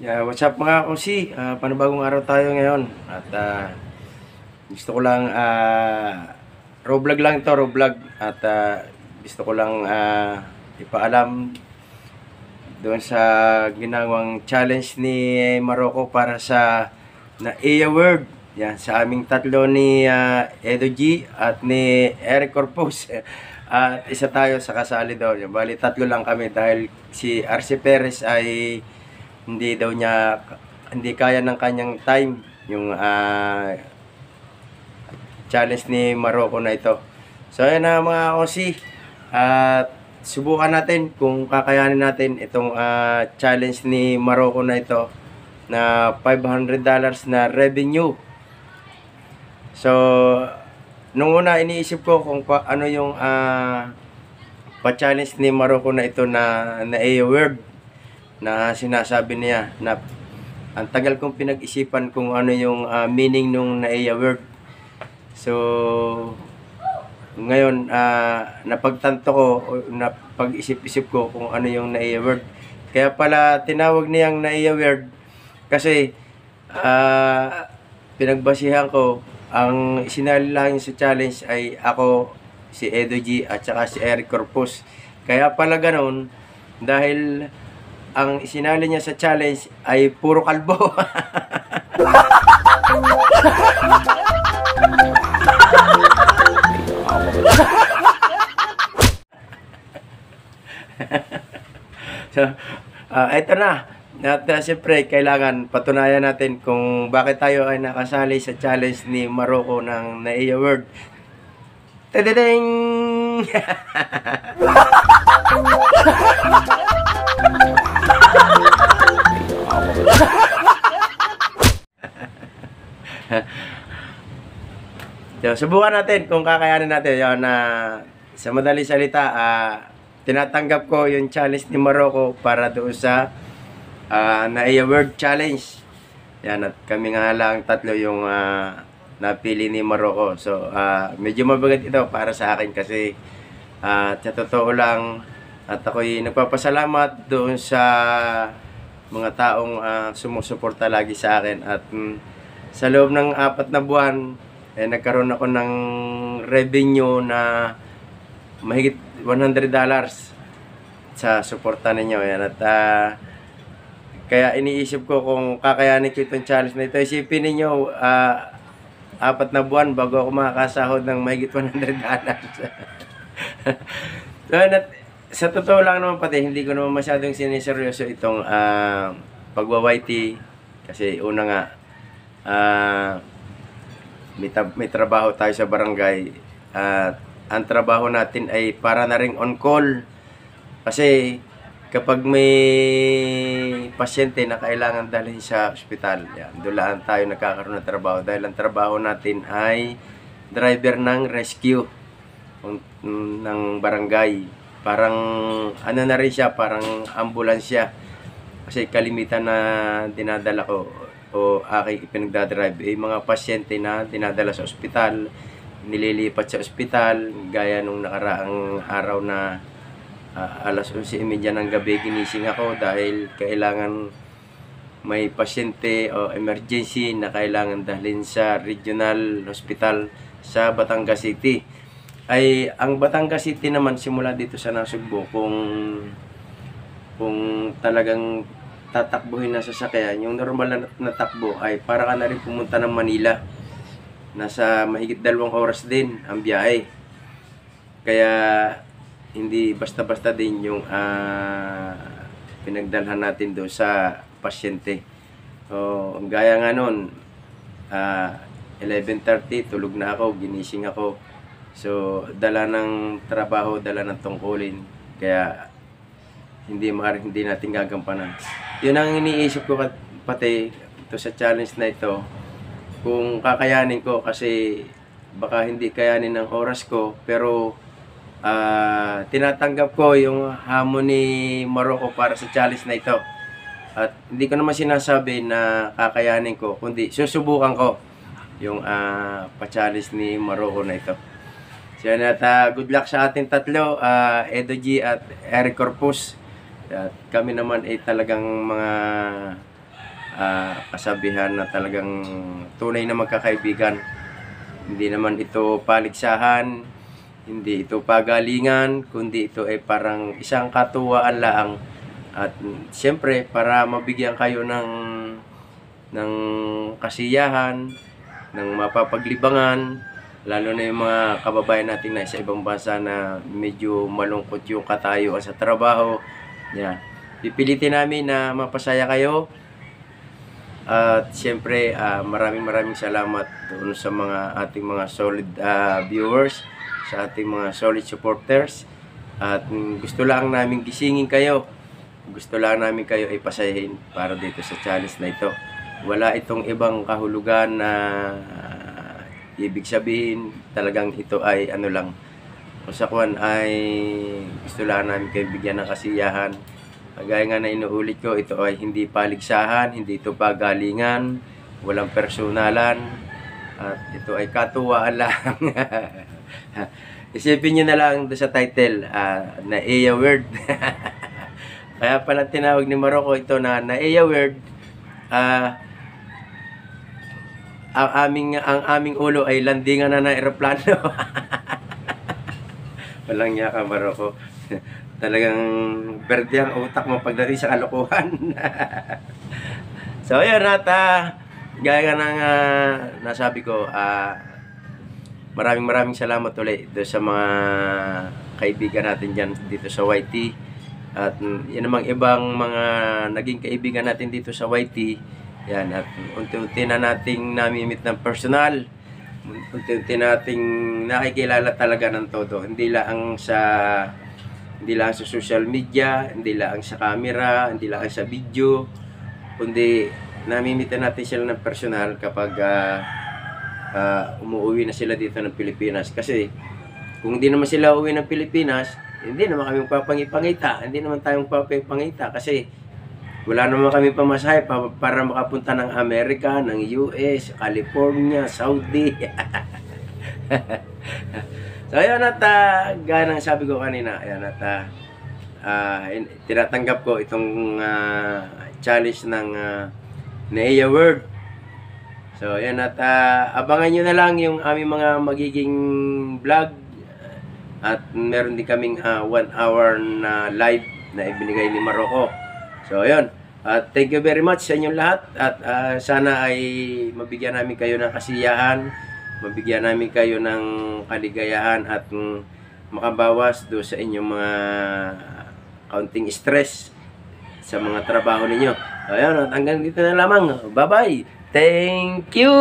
Yeah, what's up mga kusi? Panibagong araw tayo ngayon. At gusto ko lang, raw vlog lang ito, raw vlog. At gusto ko lang ipaalam doon sa ginawang challenge ni Marocco para sa NAIA World. Yan, sa aming tatlo ni Edo G at ni Eric Corpus. At isa tayo sa kasali doon. Bali, tatlo lang kami dahil si Arce Perez ay hindi kaya ng kanyang time yung challenge ni Marocco na ito. So ayan na mga kosi, at subukan natin kung kakayanin natin itong challenge ni Marocco na ito na $500 na revenue. So nung una iniisip ko kung ano yung pa-challenge ni Marocco na ito na NAIA World na sinasabi niya na ang tagal kong pinag-isipan kung ano yung meaning nung NAIA Word. So ngayon napagtanto ko, napag-isip-isip ko kung ano yung NAIA Word. Kaya pala tinawag niyang NAIA Word kasi pinagbasihan ko, ang isinali lang sa challenge ay ako, si Edo G at saka si Eric Corpus. Kaya pala ganoon dahil ang isinali niya sa challenge ay puro kalbo. So, eto na. At siyempre, kailangan patunayan natin kung bakit tayo ay nakasali sa challenge ni Marocco ng NAIA World. Tadading! So, subukan natin kung kakayanin natin yun na sa madaling salita, tinatanggap ko yung challenge ni Marocco para doon sa NAIA World Challenge. Yan, at kami nga lang tatlo yung napili ni Marocco. So medyo mabigat ito para sa akin kasi sa totoo lang, at ako'y nagpapasalamat doon sa mga taong sumusuporta lagi sa akin. At sa loob ng 4 na buwan, nagkaroon ako ng revenue na mahigit $100 sa suporta ninyo. Yan, at kaya iniisip ko kung kakayanin ko itong challenge na ito. Isipin ninyo, 4 na buwan bago ako makakasahod ng mahigit $100. So, sa totoo lang naman pati, hindi ko naman masyadong siniseryoso itong pagwa-YT. Kasi una nga, may trabaho tayo sa barangay. At ang trabaho natin ay para na ring on call. Kasi kapag may pasyente na kailangan dalhin sa ospital, yan, doon lang tayo nagkakaroon ng trabaho. Dahil ang trabaho natin ay driver ng rescue ng barangay. Parang ano na rin siya, parang ambulansya. Kasi kalimitan na dinadala ko o aking ipinagdadrive ay mga pasyente na dinadala sa ospital, nililipat sa ospital, gaya nung nakaraang araw na alas 11:30 ng gabi ginising ako dahil kailangan may pasyente o emergency na kailangan dalhin sa regional hospital sa Batangas City. Ay ang Batangas City naman simula dito sa Nasugbo, kung talagang tatakbuhin na sasakyan, yung normal na takbo ay para ka na rin pumunta ng Manila. Nasa mahigit 2 oras din ang biyahe. Kaya hindi basta-basta din yung pinagdalhan natin doon sa pasyente. So, gaya nga noon, 11:30 tulog na ako, ginising ako. So, dala ng trabaho, dala ng tungkulin. Kaya hindi natin gagampanan. Yun ang iniisip ko pati ito sa challenge na ito. Kung kakayanin ko, kasi baka hindi kayanin ng oras ko, pero tinatanggap ko yung hamon ni Marocco para sa challenge na ito. At hindi ko naman sinasabi na kakayanin ko, kundi susubukan ko yung pa-challenge ni Marocco na ito. So, at good luck sa ating tatlo, Edo G at Eric Corpus. At kami naman ay talagang mga kasabihan na talagang tunay na magkakaibigan. Hindi naman ito paligsahan, hindi ito pagalingan, kundi ito ay parang isang katuwaan lang. At siyempre, para mabigyan kayo ng kasiyahan, ng mapapaglibangan, lalo na yung mga kababayan natin na sa ibang bansa na medyo malungkot yung katayuan sa trabaho. Yan. Pipilitin namin na mapasaya kayo. At siyempre, maraming salamat doon sa mga ating mga solid viewers, sa ating mga solid supporters. At gusto lang namin gisingin kayo. Gusto lang namin kayo ipasayahin para dito sa challenge na ito. Wala itong ibang kahulugan na ibig sabihin, talagang ito ay ano lang. Kung sa kuwan ay gusto lang namin kayo bigyan ng kasiyahan. Kagaya nga na inuulit ko, ito ay hindi paligsahan, hindi ito pagalingan, walang personalan, at ito ay katuwaan lang. Isipin nyo na lang doon sa title, na Naiya Word. Kaya pala tinawag ni Maroko ito na Naiya Word. Ang aming ulo ay landingan na ng eroplano. Walang niya ka, Maroko. Talagang berde ang utak mo pagdating sa kalokohan. So, ayun, at gaya ng nasabi ko, maraming salamat ulit doon sa mga kaibigan natin dyan dito sa YT. At yan namang ibang mga naging kaibigan natin dito sa YT. Yan, at unti-unti na nating namimit ng personal. Unti-unti nating nakikilala talaga ng todo. Hindi lang sa social media, hindi lang sa camera, hindi lang sa video, kundi namimitan natin sila ng personal kapag umuwi na sila dito ng Pilipinas. Kasi kung hindi naman sila uwi ng Pilipinas, hindi naman kami papangipangita, hindi naman tayong papangipangita kasi wala naman kami pamasahe para makapunta ng Amerika, ng US, California, Saudi. So, ayun, at gaya ng sabi ko kanina, ayun, at tinatanggap ko itong challenge ng Naiya Word. So, ayun, at abangan nyo na lang yung aming mga magiging vlog. At meron din kaming 1 hour na live na ibinigay ni Maroko. So, ayun. Thank you very much sa inyong lahat. At sana ay mabigyan namin kayo ng kasiyahan, mabigyan namin kayo ng kaligayahan at makabawas do sa inyong mga kaunting stress sa mga trabaho ninyo. Ayun, at hanggang dito na lamang. Bye-bye. Thank you.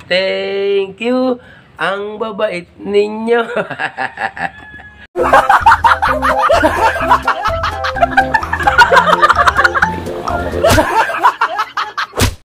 Thank you. Ang babait ninyo.